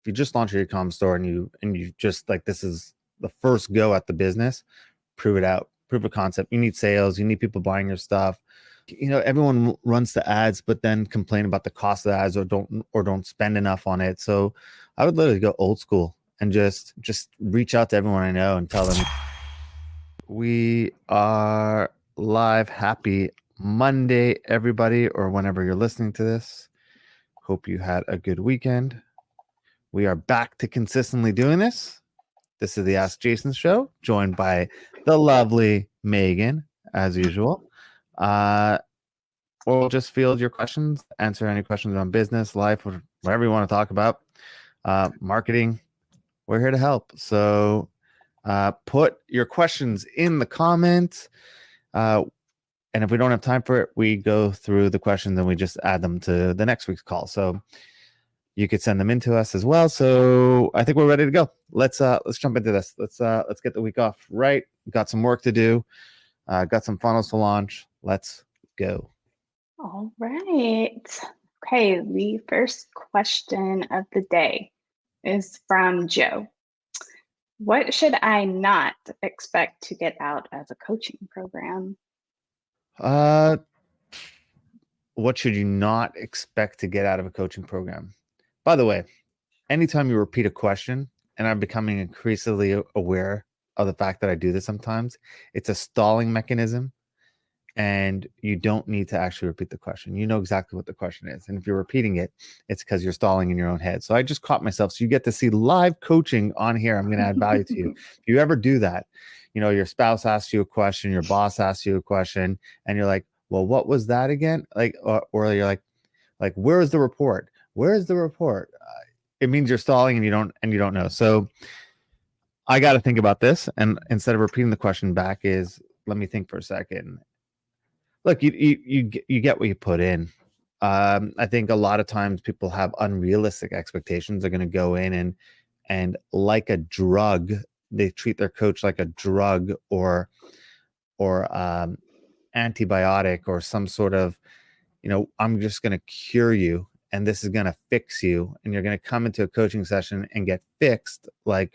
if you just launch your e-com store and you just like, this is the first go at the business, prove it out, prove a concept. You need sales, you need people buying your stuff. Everyone runs the ads, but then complain about the cost of the ads or don't spend enough on it. So I would literally go old school and just reach out to everyone I know and tell them we are live. Happy Monday, everybody, or whenever you're listening to this. Hope you had a good weekend. We are back to consistently doing this. This is the Ask Jason show, joined by the lovely Megan, as usual. Or just field your questions, answer any questions on business, life, or whatever you want to talk about. Marketing, we're here to help. So put your questions in the comments. And if we don't have time for it, we go through the questions and we just add them to the next week's call. So you could send them in to us as well. So I think we're ready to go. Let's jump into this. Let's get the week off right. Got some work to do. Got some funnels to launch. Let's go. All right. Okay, the first question of the day is from Joe. What should I not expect to get out of a coaching program? What should you not expect to get out of a coaching program? By the way, anytime you repeat a question, and I'm becoming increasingly aware of the fact that I do this sometimes, it's a stalling mechanism, and you don't need to actually repeat the question. You know exactly what the question is. And if you're repeating it, it's because you're stalling in your own head. So I just caught myself. So you get to see live coaching on here. I'm going to add value to you. If you ever do that, your spouse asks you a question, your boss asks you a question, and you're like, well, what was that again? Or you're like, where is the report? Where is the report? It means you're stalling and you don't know. So I got to think about this. And instead of repeating the question back let me think for a second. Look, you get what you put in. I think a lot of times people have unrealistic expectations. They're going to go in and like a drug, they treat their coach like a drug or antibiotic or some sort of, I'm just going to cure you and this is going to fix you, and you're going to come into a coaching session and get fixed like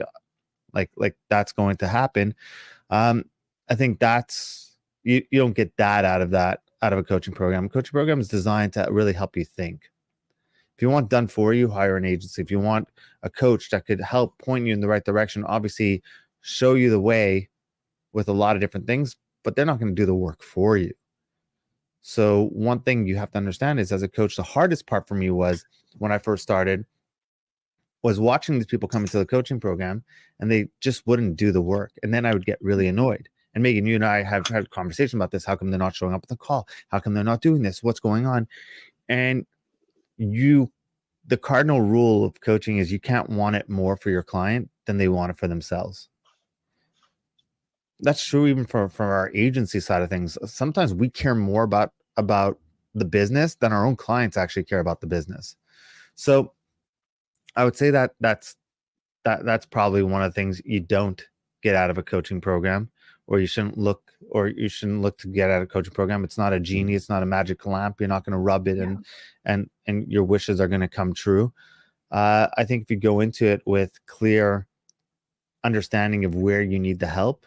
that's going to happen. I think that's you don't get that out of a coaching program. A coaching program is designed to really help you think. If you want done for you, hire an agency. If you want a coach that could help point you in the right direction, obviously show you the way with a lot of different things, but they're not going to do the work for you. So one thing you have to understand is, as a coach, the hardest part for me was when I first started was watching these people come into the coaching program and they just wouldn't do the work. And then I would get really annoyed. And Megan, you and I have had a conversation about this. How come they're not showing up at the call? How come they're not doing this? What's going on? And the cardinal rule of coaching is you can't want it more for your client than they want it for themselves. That's true even for our agency side of things. Sometimes we care more about the business than our own clients actually care about the business. So I would say that's probably one of the things you don't get out of a coaching program, or you shouldn't look to get out of a coaching program. It's not a genie. It's not a magic lamp. You're not going to rub it and your wishes are going to come true. I think if you go into it with clear understanding of where you need the help,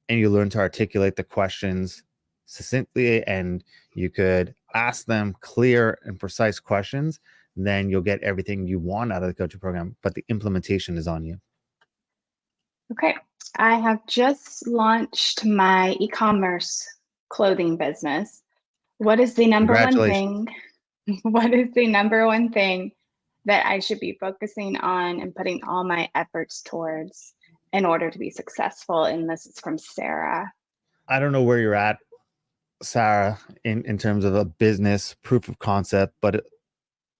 and you learn to articulate the questions succinctly, and you could ask them clear and precise questions, then you'll get everything you want out of the coaching program, but the implementation is on you. Okay. I have just launched my e-commerce clothing business. What is the number one thing? What is the number one thing that I should be focusing on and putting all my efforts towards in order to be successful? And this is from Sarah. I don't know where you're at, Sarah, in terms of a business proof of concept, but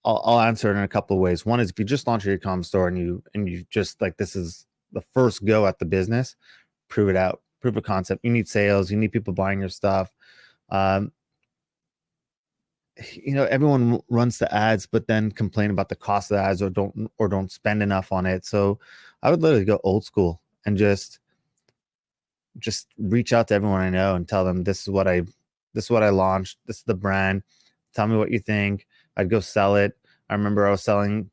I'll answer it in a couple of ways. One is, if you just launch your e-com store and you just like, this is the first go at the business, prove it out, prove a concept. You need sales, you need people buying your stuff. Everyone runs the ads, but then complain about the cost of the ads or don't spend enough on it. So I would literally go old school and just reach out to everyone I know and tell them, this is what I launched. This is the brand. Tell me what you think. I'd go sell it. I remember I was selling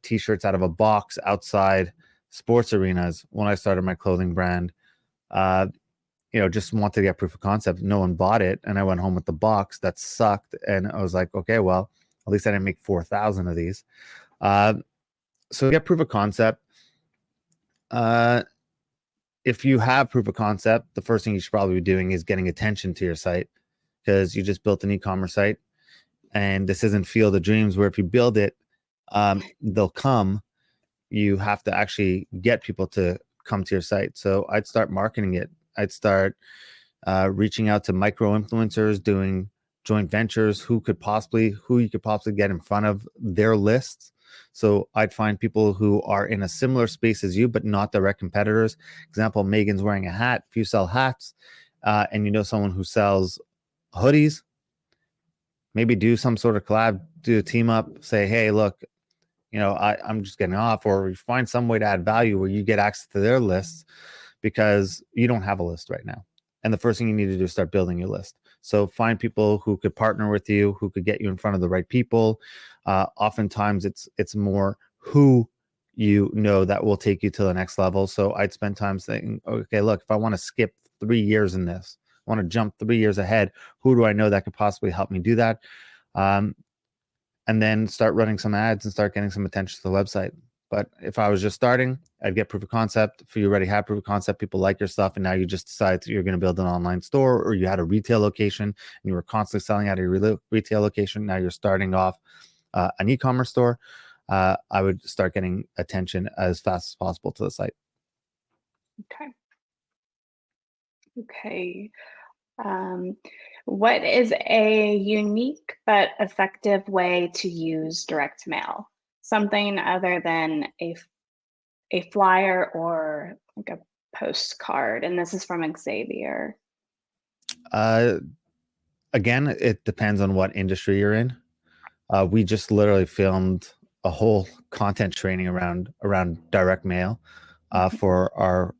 t-shirts out of a box outside sports arenas when I started my clothing brand. Just wanted to get proof of concept. No one bought it, and I went home with the box that sucked, and I was like, okay, well, at least I didn't make 4,000 of these. So get proof of concept. If you have proof of concept, the first thing you should probably be doing is getting attention to your site, because you just built an e-commerce site, and this isn't Field of Dreams where if you build it, they'll come. You have to actually get people to come to your site. So I'd start marketing it. I'd start reaching out to micro influencers, doing joint ventures, who you could possibly get in front of their lists. So I'd find people who are in a similar space as you, but not direct competitors. Example, Megan's wearing a hat. If you sell hats, and you know someone who sells hoodies, maybe do some sort of collab, do a team up, say, hey, look, I'm just getting off, or find some way to add value where you get access to their lists, because you don't have a list right now. And the first thing you need to do is start building your list. So find people who could partner with you, who could get you in front of the right people. Oftentimes it's more who that will take you to the next level. So I'd spend time saying, okay, look, if I want to skip 3 years in this, I want to jump 3 years ahead, who do I know that could possibly help me do that? And then start running some ads and start getting some attention to the website. But if I was just starting, I'd get proof of concept. If you already have proof of concept, people like your stuff, and now you just decide that you're going to build an online store, or you had a retail location and you were constantly selling out of your retail location. Now you're starting off an e-commerce store. I would start getting attention as fast as possible to the site. Okay. What is a unique but effective way to use direct mail? Something other than a flyer or like a postcard. And this is from Xavier. Again, it depends on what industry you're in. We just literally filmed a whole content training around direct mail for our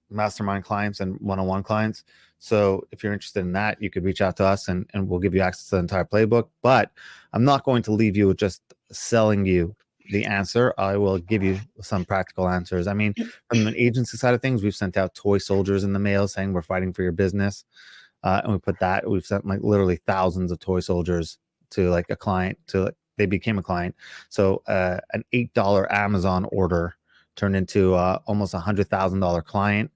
mastermind clients and one-on-one clients. So if you're interested in that, you could reach out to us, and we'll give you access to the entire playbook. But I'm not going to leave you with just selling you the answer. I will give you some practical answers. I mean, from an agency side of things, we've sent out toy soldiers in the mail saying we're fighting for your business. And we've sent like literally thousands of toy soldiers to like a client, they became a client. So an $8 Amazon order turned into almost $100,000 client.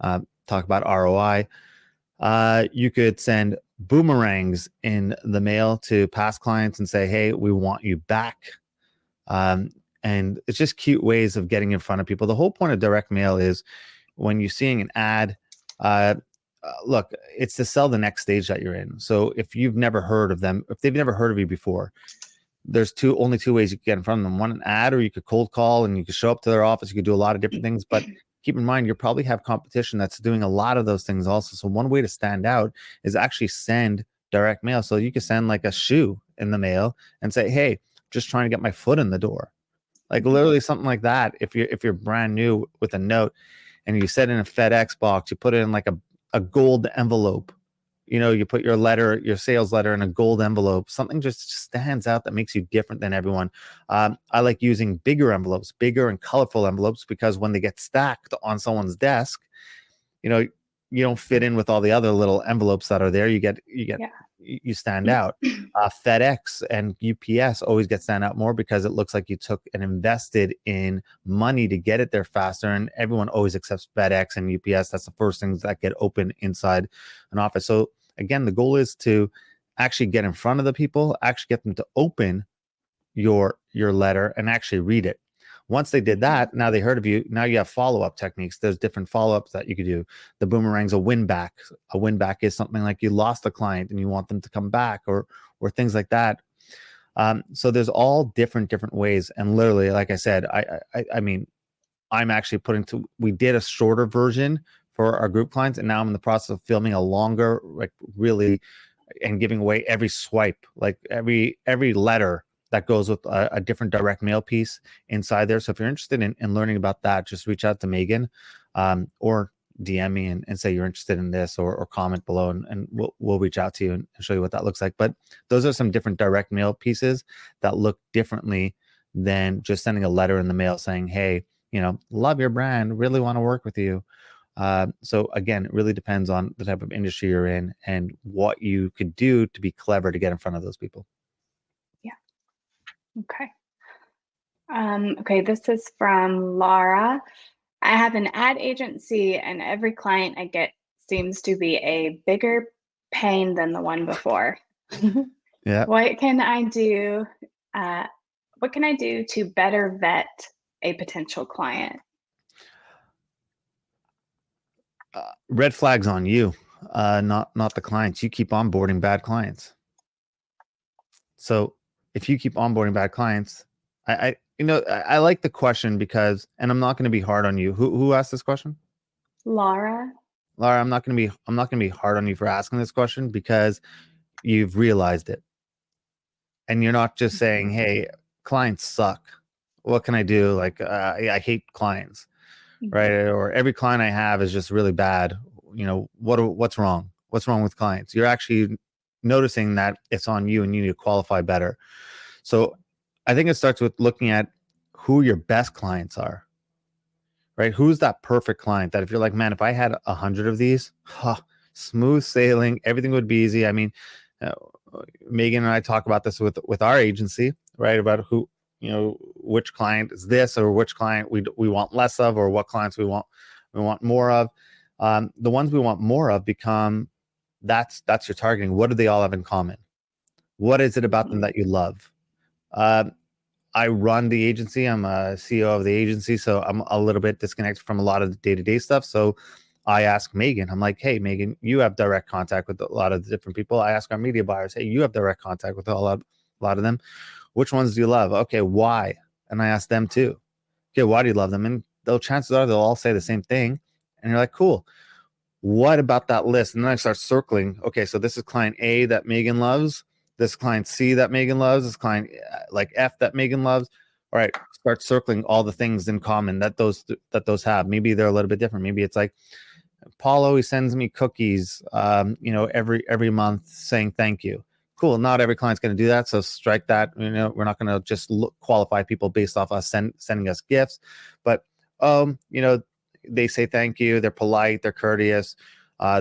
Talk about ROI. You could send boomerangs in the mail to past clients and say, hey, we want you back. And it's just cute ways of getting in front of people. The whole point of direct mail is when you're seeing an ad, look, it's to sell the next stage that you're in. So if you've never heard of them, if they've never heard of you before, there's only two ways you can get in front of them. One, an ad, or you could cold call and you could show up to their office. You could do a lot of different things, but keep in mind, you probably have competition that's doing a lot of those things also. So one way to stand out is actually send direct mail. So you could send like a shoe in the mail and say, hey, just trying to get my foot in the door. Like literally something like that. If you're brand new with a note and you set in a FedEx box, you put it in like a gold envelope. You put your sales letter in a gold envelope. Something just stands out that makes you different than everyone. I like using bigger envelopes, bigger and colorful envelopes, because when they get stacked on someone's desk, you don't fit in with all the other little envelopes that are there. You stand out. FedEx and UPS always stand out more because it looks like you took and invested in money to get it there faster. And everyone always accepts FedEx and UPS. That's the first things that get open inside an office. So again, the goal is to actually get in front of the people, actually get them to open your letter and actually read it. Once they did that, now they heard of you. Now you have follow-up techniques. There's different follow-ups that you could do. The boomerang's a win back. A win back is something like you lost a client and you want them to come back, or things like that. So there's all different ways. And literally, like I said, I mean, I'm actually we did a shorter version for our group clients, and now I'm in the process of filming a longer, like really, and giving away every swipe, like every letter that goes with a different direct mail piece inside there. So if you're interested in learning about that, just reach out to Megan, or DM me and say you're interested in this, or comment below, and we'll reach out to you and show you what that looks like. But those are some different direct mail pieces that look differently than just sending a letter in the mail saying, hey, love your brand, really want to work with you. So again, it really depends on the type of industry you're in and what you could do to be clever to get in front of those people. Yeah. Okay. Okay, this is from Laura. I have an ad agency and every client I get seems to be a bigger pain than the one before. Yeah. What can I do? What can I do to better vet a potential client? Red flags on you, not the clients. You keep onboarding bad clients. So if you keep onboarding bad clients, I like the question because, and I'm not going to be hard on you. Who asked this question? Laura. Laura, I'm not going to be hard on you for asking this question because you've realized it. And you're not just saying, hey, clients suck. What can I do? Like, I hate clients, right? Or every client I have is just really bad. What's wrong? What's wrong with clients? You're actually noticing that it's on you and you need to qualify better. So I think it starts with looking at who your best clients are, right? Who's that perfect client that if you're like, man, if I had 100 of these, smooth sailing, everything would be easy. I mean, uh, Megan and I talk about this with our agency, right? About who, which client is this or which client we want less of, or what clients we want more of. The ones we want more of become that's your targeting. What do they all have in common? What is it about them that you love? I run the agency. I'm a CEO of the agency, so I'm a little bit disconnected from a lot of the day-to-day stuff. So I ask Megan, I'm like, hey, Megan, you have direct contact with a lot of the different people. I ask our media buyers, hey, you have direct contact with a lot of them. Which ones do you love? Okay, why? And I ask them too. Okay, why do you love them? And chances are they'll all say the same thing. And you're like, cool. What about that list? And then I start circling. Okay, so this is client A that Megan loves. This client C that Megan loves. This client like F that Megan loves. All right, start circling all the things in common that those have. Maybe they're a little bit different. Maybe it's like Paul always sends me cookies, every month saying thank you. Cool. Not every client's going to do that, so strike that. We're not going to just qualify people based off us sending us gifts, but they say thank you. They're polite. They're courteous.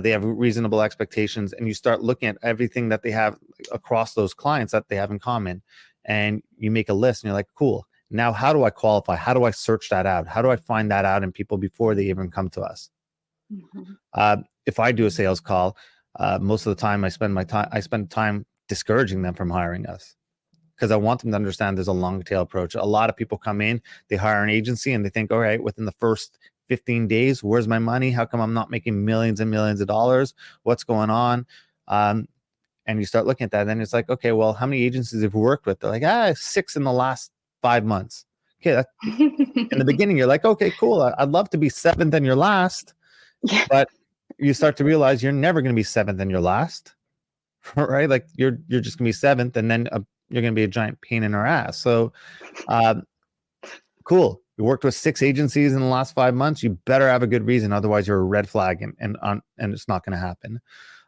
They have reasonable expectations, and you start looking at everything that they have across those clients that they have in common, and you make a list. And you're like, cool. Now, how do I qualify? How do I search that out? How do I find that out in people before they even come to us? If I do a sales call, most of the time I spend time discouraging them from hiring us because I want them to understand there's a long tail approach. A lot of people come in, they hire an agency and they think, all right, within the first 15 days, where's my money? How come I'm not making millions and millions of dollars? What's going on? And you start looking at that, and then it's like, okay, well, how many agencies have you worked with? They're like, 6 in the last 5 months. Okay, in the beginning, you're like, okay, cool. I'd love to be 7th in your last. Yeah. But you start to realize you're never going to be 7th in your last, right? Like you're just going to be 7th, and then you're going to be a giant pain in our ass. So, cool. You worked with 6 agencies in the last 5 months. You better have a good reason, otherwise you're a red flag, and it's not going to happen.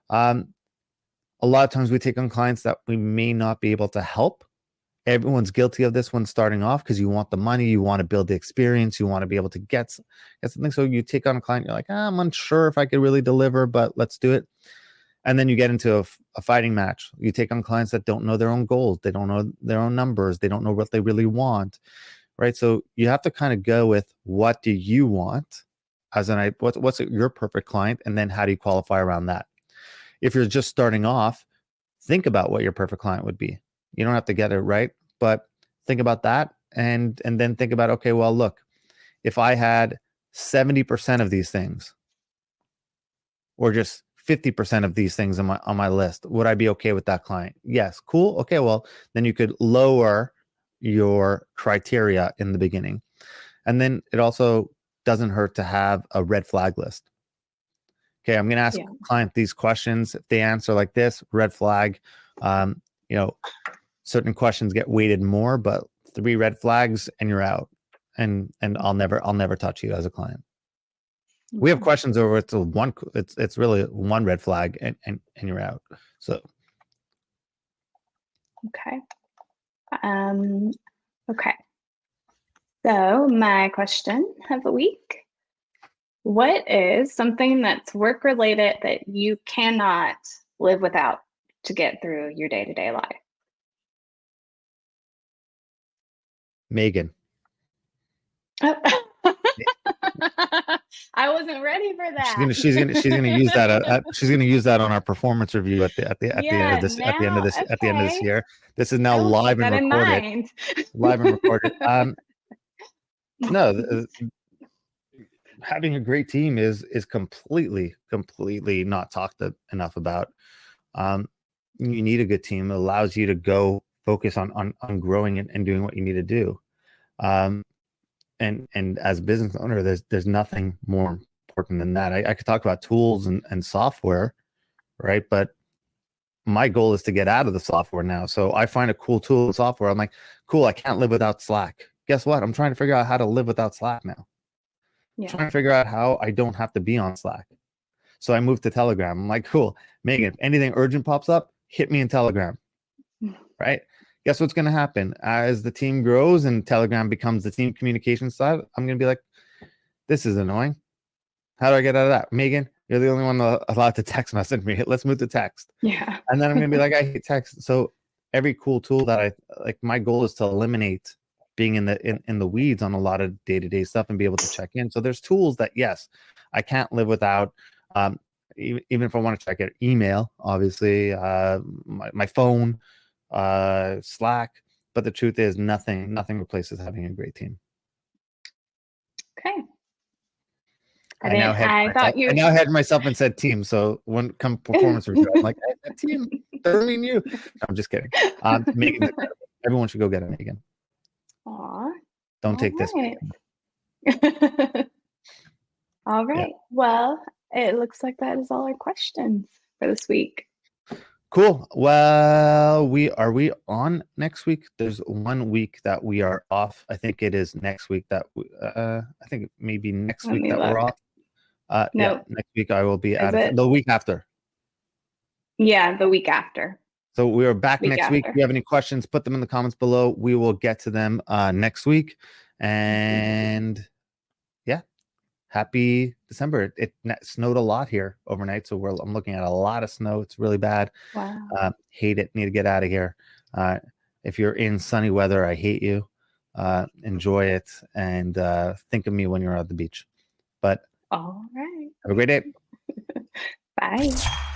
A lot of times we take on clients that we may not be able to help. Everyone's guilty of this when starting off because you want the money, you want to build the experience, you want to be able to get something. So you take on a client, you're like, I'm unsure if I could really deliver, but let's do it. And then you get into a fighting match. You take on clients that don't know their own goals, they don't know their own numbers, they don't know what they really want, right? So you have to kind of go with, what do you want what's your perfect client, and then how do you qualify around that? If you're just starting off, think about what your perfect client would be. You don't have to get it right, but think about that, and then think about, okay, well, look, if I had 70% of these things, or just 50% of these things on my list, would I be okay with that client? Yes. Cool. Okay, well, then you could lower your criteria in the beginning. And then it also doesn't hurt to have a red flag list. Okay, I'm going to ask client these questions. If they answer like this, red flag. Certain questions get weighted more, but 3 red flags and you're out. And I'll never touch you as a client. We have questions over it's really 1 red flag and you're out. So okay. Okay. So my question of the week, what is something that's work related that you cannot live without to get through your day-to-day life? Megan. Oh. I wasn't ready for that. She's gonna use that. She's gonna use that on our performance review at the end of this Okay. year. This is now I will live keep and that in recorded. mind. Live and recorded. No, having a great team is completely not talked enough about. You need a good team. It allows you to go focus on growing and doing what you need to do. And as a business owner, there's nothing more important than that. I could talk about tools and software, right? But my goal is to get out of the software now. So I find a cool tool in software. I'm like, cool, I can't live without Slack. Guess what? I'm trying to figure out how to live without Slack now. Yeah. Trying to figure out how I don't have to be on Slack. So I moved to Telegram. I'm like, cool, Megan, if anything urgent pops up, hit me in Telegram, right? Guess what's going to happen? As the team grows and Telegram becomes the team communication side, I'm going to be like, this is annoying. How do I get out of that? Megan, you're the only one allowed to text message me. Let's move to text. Yeah. And then I'm going to be like, I hate text. So every cool tool that I like, my goal is to eliminate being in the weeds on a lot of day-to-day stuff and be able to check in. So there's tools that, yes, I can't live without. Even if I want to check it, email, obviously, my phone, Slack. But the truth is, nothing replaces having a great team. Okay. I now hedged myself and said team. So when come performance review, I'm like, hey, that team doesn't mean you. No, I'm just kidding. Megan's incredible. Everyone should go get it, Megan. Aw. Don't take this. All right. Yeah. Well, it looks like that is all our questions for this week. Cool. Well, we on next week? There's 1 week that we are off. I think it is next week that I think maybe next week that we're off. Nope. Yeah, next week I will be out of the week after. Yeah, the week after. So we are back next week. If you have any questions, put them in the comments below. We will get to them next week. And yeah, happy December. It snowed a lot here overnight, so I'm looking at a lot of snow. It's really bad. Wow. Hate it. Need to get out of here. If you're in sunny weather, I hate you. Enjoy it and think of me when you're at the beach. But all right. Have a great day. Bye.